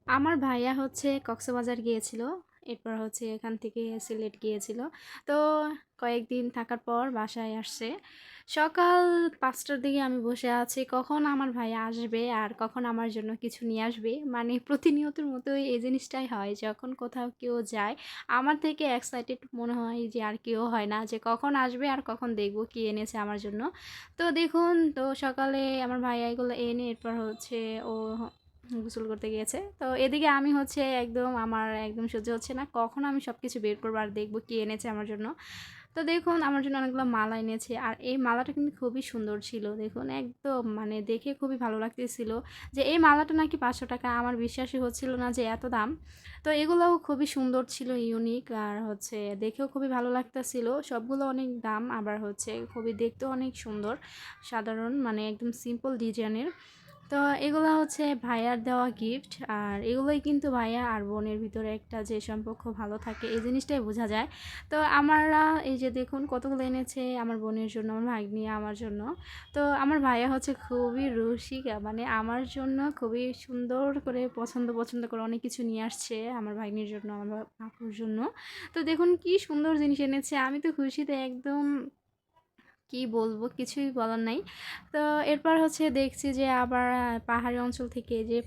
আমার ভাইয়া হচ্ছে কক্সবাজার গিয়েছিল। এরপর হচ্ছে এখান থেকে সিলেট গিয়েছিল। তো কয়েকদিন থাকার পর বাসায় আসছে। সকাল ৫টার দিকে আমি বসে আছি কখন আমার ভাইয়া আসবে আর কখন আমার জন্য কিছু নিয়ে আসবে। মানে প্রতিনিয়তের মতোই এই জিনিসটাই হয়। যখন কোথাও কেউ যায়, আমার থেকে এক্সাইটেড মনে হয় যে আর কেউ হয় না যে কখন আসবে আর কখন দেখব কি এনেছে আমার জন্য। তো দেখুন তো সকালে আমার ভাইয়া এগুলো এনে এরপর হচ্ছে ও গোসল করতে গিয়েছে। তো এদিকে আমি হচ্ছে একদম আমার একদম সহ্য হচ্ছে না। কখন আমি সবকিছু বের করব আর দেখব কি এনেছে আমার জন্য। তো দেখুন আমার জন্য অনেকগুলো মালা এনেছে। আর এই মালাটা কিন্তু খুবই সুন্দর ছিল। দেখুন একদম মানে দেখে খুবই ভালো লাগতেছিল যে এই মালাটা নাকি ৳৫০০। আমার বিশ্বাসই হচ্ছিল না যে এত দাম। তো এগুলোও খুবই সুন্দর ছিল, ইউনিক আর হচ্ছে দেখেও খুবই ভালো লাগতেছিল। সবগুলো অনেক দাম, আবার হচ্ছে খুবই দেখতেও অনেক সুন্দর। সাধারণ মানে একদম সিম্পল ডিজাইনের। তো এগুলো হচ্ছে ভাইয়ার দেওয়া গিফট। আর এগুলোই কিন্তু ভাইয়া আর বোনের ভিতরে একটা যে সম্পর্ক ভালো থাকে এই জিনিসটাই বোঝা যায়। তো আমারা এই যে দেখুন কতগুলো এনেছে আমার বোনের জন্য, আমার ভাগ্নি আমার জন্য। তো আমার ভাইয়া হচ্ছে খুবই রসিক, মানে আমার জন্য খুবই সুন্দর করে পছন্দ পছন্দ করে অনেক কিছু নিয়ে আসছে আমার ভাগ্নির জন্য, আমার আপুর জন্য। তো দেখুন কি সুন্দর জিনিস এনেছে, আমি তো খুশিতে একদম কি বলবো, কিছুই বলার নাই। তো এরপর হচ্ছে দেখছি যে আবার পাহাড়ি অঞ্চল থেকে যে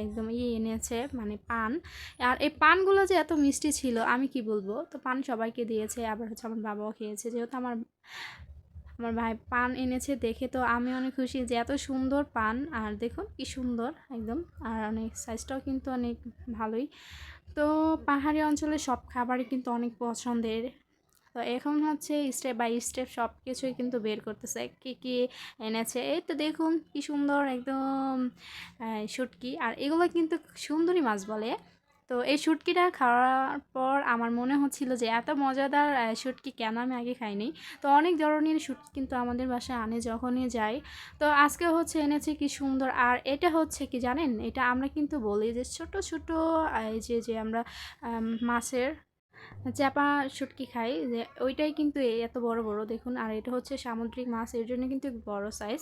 একদম এনেছে মানে পান। আর এই পানগুলো যে এত মিষ্টি ছিল আমি কি বলবো। তো পান সবাইকে দিয়েছে, আবার হচ্ছে আমার বাবাও খেয়েছে, যেহেতু আমার আমার ভাই পান এনেছে দেখে তো আমি অনেক খুশি যে এত সুন্দর পান। আর দেখুন কি সুন্দর একদম, আর অনেক সাইজটাও কিন্তু অনেক ভালোই। তো পাহাড়ি অঞ্চলের সব খাবারই কিন্তু অনেক পছন্দের। তো এখন হচ্ছে স্টেপ বাই স্টেপ সব কিছুই কিন্তু বের করতেছে কী কী এনেছে। এই তো দেখুন কি সুন্দর একদম শুটকি, আর এগুলো কিন্তু সুন্দরী মাছ বলে। তো এই শুটকিটা খাওয়ার পর আমার মনে হচ্ছিল যে এত মজাদার শুটকি কেন আমি আগে খাইনি। তো অনেক ধরনের শুটকি কিন্তু আমাদের বাসায় আনে যখনই যাই। তো আজকে হচ্ছে এনেছে কি সুন্দর। আর এটা হচ্ছে কি জানেন, এটা আমরা কিন্তু বলি যে ছোট ছোট এই যে যে আমরা মাছের চাপা শুটকি খাই, যে ওইটাই কিন্তু এত বড় বড় দেখুন। আর এটা হচ্ছে সামুদ্রিক মাছ, এর জন্য কিন্তু বড় সাইজ।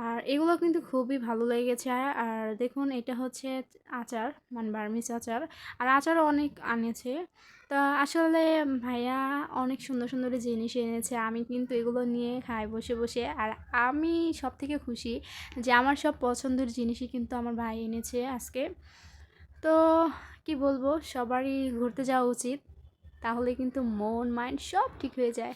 আর এগুলো কিন্তু খুবই ভালো লেগেছে। আর দেখুন এটা হচ্ছে আচার, মানে বার্মিজ আচার। আর আচারও অনেক আনেছে। তা আসলে ভাইয়া অনেক সুন্দর সুন্দর জিনিস এনেছে, আমি কিন্তু এগুলো নিয়ে খাই বসে বসে। আর আমি সব থেকে খুশি যে আমার সব পছন্দের জিনিসই কিন্তু আমার ভাই এনেছে আজকে। তো কি বলবো, সবারই ঘুরতে যাওয়া উচিত, তাহলে কিন্তু মন মাইন্ড সব ঠিক হয়ে যায়।